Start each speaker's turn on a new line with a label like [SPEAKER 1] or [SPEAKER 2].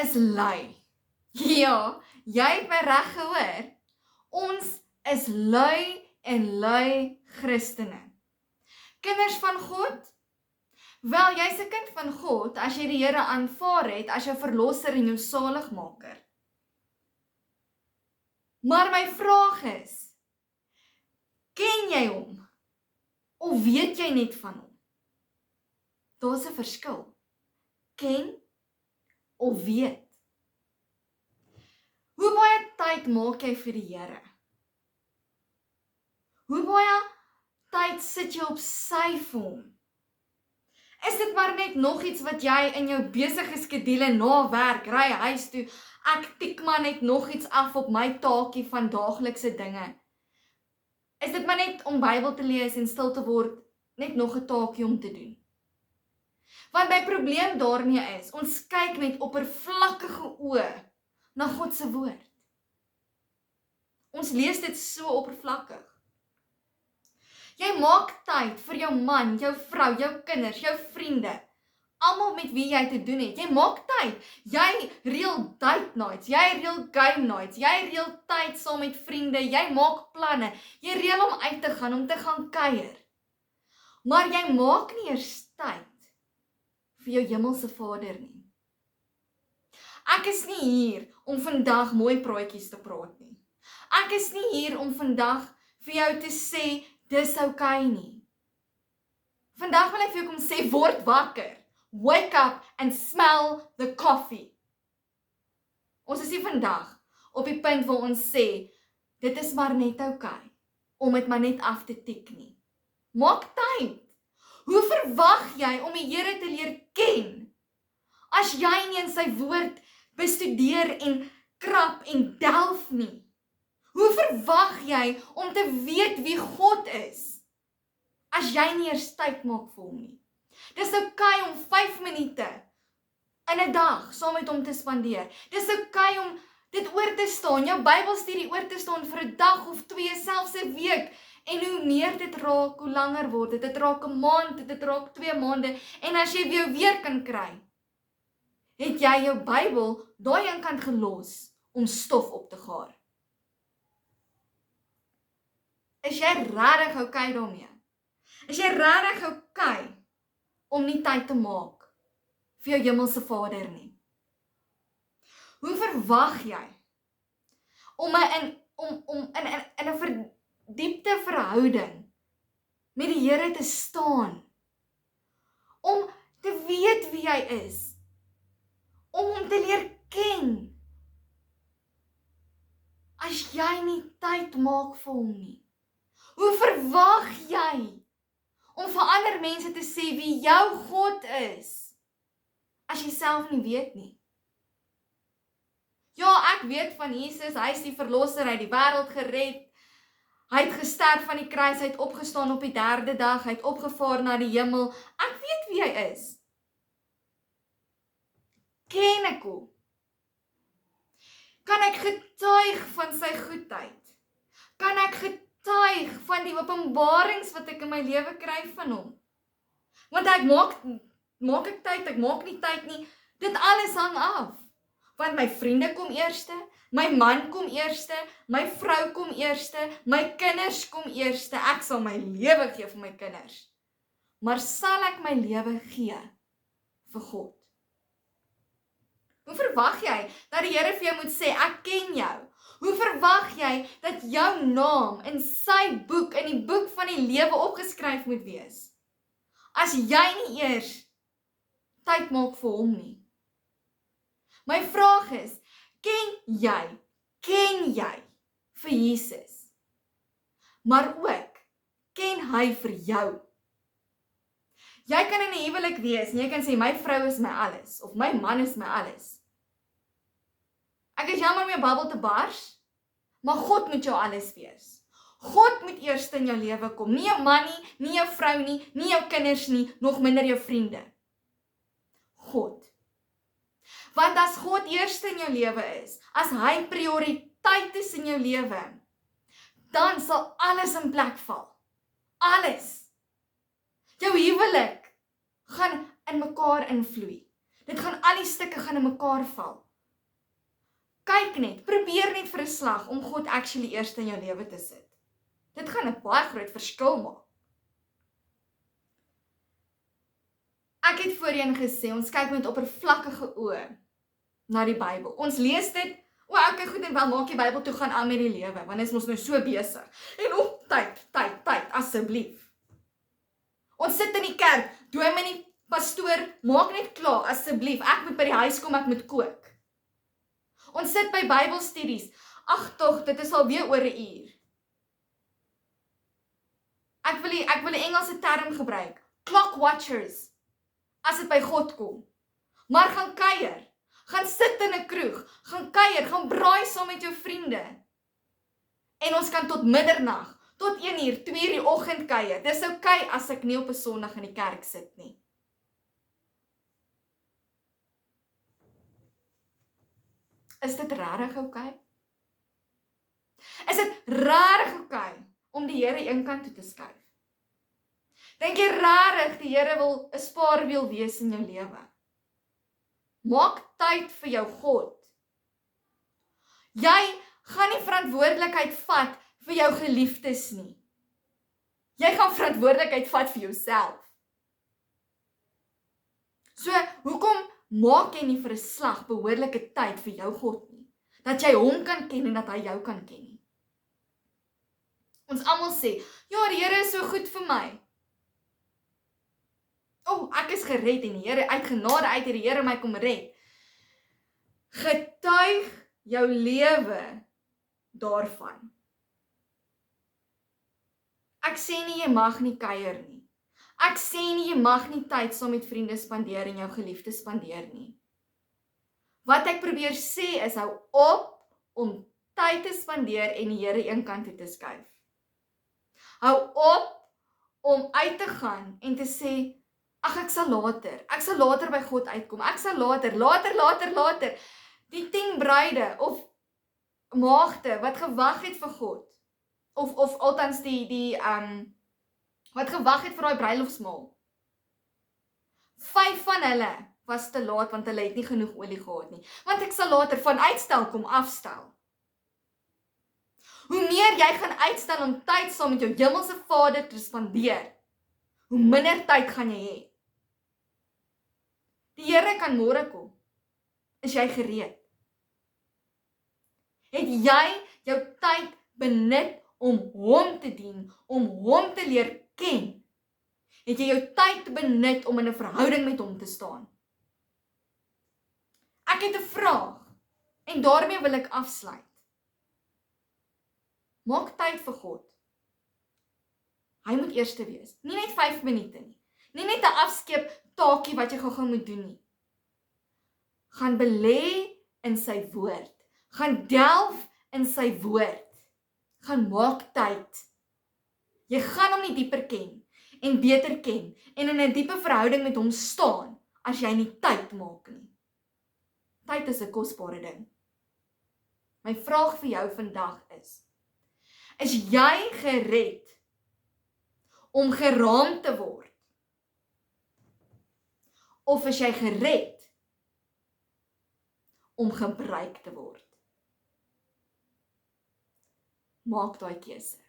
[SPEAKER 1] is lui. Ja, jy het my reg gehoor. Ons is lui en lui Christene. Kinders van God? Wel, jy's 'n kind van God as jy die Here aanvaar het as jou verlosser en jou saligmaker. Maar my vraag is, ken jy hom? Of weet jy net van hom? Daar's 'n verskil. Ken of weet. Hoe baie tyd maak jy vir die Here? Hoe baie tyd sit jy op sy vir hom? Is dit maar net nog iets wat jy in jou besige skedule na werk, ry huis toe, ek tik maar net nog iets af op my taakie van daaglikse dinge? Is dit maar net om Bybel te lees en stil te word, net nog 'n taakie om te doen? Want my probleem daarmee is, ons kyk met oppervlakkige oë na God se woord. Ons lees dit so oppervlakkig. Jy maak tyd vir jou man, jou vrou, jou kinders, jou vriende, almal met wie jy te doen het. Jy maak tyd. Jy reël date nights, jy reël game nights, jy reël tyd saam met vriende, jy maak planne. Jy reël om uit te gaan, om te gaan kuier. Maar jy maak nie eers tyd vir jou hemelse Vader nie. Ek is nie hier om vandag mooi praatjies te praat nie. Ek is nie hier om vandag vir jou te sê, dis okay nie. Vandag wil ek vir jou kom sê, word wakker. Wake up and smell the coffee. Ons is nie vandag op die punt waar ons sê, dit is maar net okay, om dit maar net af te tik nie. Maak tyd. Hoe verwag jy om die Here te leer ken, as jy nie in sy woord bestudeer en krap en delf nie? Hoe verwag jy om te weet wie God is, as jy nie eers tyd maak vir hom nie? Dis okay om 5 minute in 'n dag saam met hom te spandeer. Dis okay om dit oor te staan, jou Bybelstudie oor te staan vir 'n dag of 2, selfs 'n week. En hoe meer dit raak, hoe langer word dit. Dit raak 'n maand, dit raak 2 maande. En as jy weer kan kry, het jy jou Bybel daai een kant gelos om stof op te gaar. Is jy regtig okay daarmee? Is jy regtig okay om nie tyd te maak vir jou hemelse Vader nie? Hoe verwag jy om in 'n verdiepte verhouding met die Here te staan, om te weet wie hy is, om hom te leer ken, as jy nie tyd maak vir hom nie? Hoe verwag jy om vir ander mense te sê wie jou God is, as jy self nie weet nie? Ja, ek weet van Jesus, hy is die verlosser, hy het die wêreld gered, hy het gesterf van die kruis, hy het opgestaan op die 3de dag, hy het opgevaar na die hemel. Ek weet wie hy is. Ken ek hom? Kan ek getuig van sy goedheid? Kan ek getuig van die openbarings wat ek in my lewe kry van hom? Want ek maak ek tyd, ek maak nie tyd nie, dit alles hang af. Want my vriende kom eerste, my man kom eerste, my vrou kom eerste, my kinders kom eerste. Ek sal my lewe gee vir my kinders. Maar sal ek my lewe gee vir God? Hoe verwag jy dat die Here vir jou moet sê, ek ken jou? Hoe verwag jy dat jou naam in sy boek, in die boek van die lewe opgeskryf moet wees, as jy nie eers tyd maak vir hom nie? My vraag is, ken jy vir Jesus? Maar ook, ken hy vir jou? Jy kan in 'n huwelik wees en jy kan sê, my vrou is my alles, of my man is my alles. Ek is jammer om jou bubbel te bars, maar God moet jou alles wees. God moet eers in jou lewe kom, nie jou man nie, nie jou vrou nie, nie jou kinders nie, nog minder jou vriende. God. Want as God eerste in jou lewe is, as hy prioriteit is in jou lewe, dan sal alles in plek val. Alles. Jou huwelik gaan in mekaar invloei. Dit gaan al die stukke gaan in mekaar val. kyk net, probeer net vir 'n slag om God actually eers in jou lewe te sit. Dit gaan 'n baie groot verskil maak. Ek het voorheen gesê, ons kyk met oppervlakkige oë na die Bybel. Ons lees dit, okay, goed en wel, maak die Bybel toe, gaan aan met die lewe, want is ons nou so besig. En tyd, asseblief. Ons sit in die kerk, dominee, pastoor, maak net klaar, asseblief, ek moet by die huis kom, ek moet kook. Ons sit by Bybelstudies, ag tog, dit is alweer oor 'n uur. Ek wil die Engelse term gebruik, clock watchers, as dit by God kom. Maar gaan kuier, gaan sit in 'n kroeg, gaan kuier, gaan braai saam met jou vriende. En ons kan tot middernag, tot 1 uur, 2 uur die oggend kuier. Dis okay as ek nie op 'n Sondag in die kerk sit nie. Is dit regtig okay? Is dit regtig okay om die Here eenkant toe te skuif? Dink jy regtig die Here wil 'n spaarwiel wees in jou lewe? Maak tyd vir jou God. Jy gaan nie verantwoordelikheid vat vir jou geliefdes nie. Jy gaan verantwoordelikheid vat vir jouself. So, hoekom maak jy nie vir 'n slag behoorlike tyd vir jou God nie? Dat jy hom kan ken en dat hy jou kan ken nie. Ons almal sê, ja, die Here is so goed vir my. Ek is gered en die Here, uit genade uit het die Here my kom red. Getuig jou lewe daarvan. Ek sê nie jy mag nie kuier nie. Ek sê nie jy mag nie tyd saam met vriende spandeer en jou geliefdes spandeer nie. Wat ek probeer sê is, hou op om tyd te spandeer en die Here eenkant toe te skuif. Hou op om uit te gaan en te sê, ag, ek sal later by God uitkom, ek sal later, die 10 bruide of maagde wat gewag het vir God, of althans wat gewag het vir daai bruilofsmaal. 5 van hulle was te laat, want hulle het nie genoeg olie gehad nie, want ek sal later van uitstel kom afstel. Hoe meer jy gaan uitstel om tyd saam met jou hemelse Vader te spandeer, hoe minder tyd gaan jy hê. Die Here kan môre kom. Is jy gereed? Het jy jou tyd benut om hom te dien, om hom te leer ken? Het jy jou tyd benut om in 'n verhouding met hom te staan? Ek het 'n vraag en daarmee wil ek afsluit. Maak tyd vir God. Hy moet eerste wees. Nie net 5 minute nie. Nie net 'n afskeep taakie wat jy gou moet doen nie. Gaan belê in sy woord. Gaan delf in sy woord. Gaan maak tyd. Jy gaan hom nie dieper ken en beter ken en in 'n diepe verhouding met hom staan as jy nie tyd maak nie. Tyd is 'n kosbare ding. My vraag vir jou vandag is jy gered om geraam te word? Of is jy gered om gebruik te word? Maak daai keuse.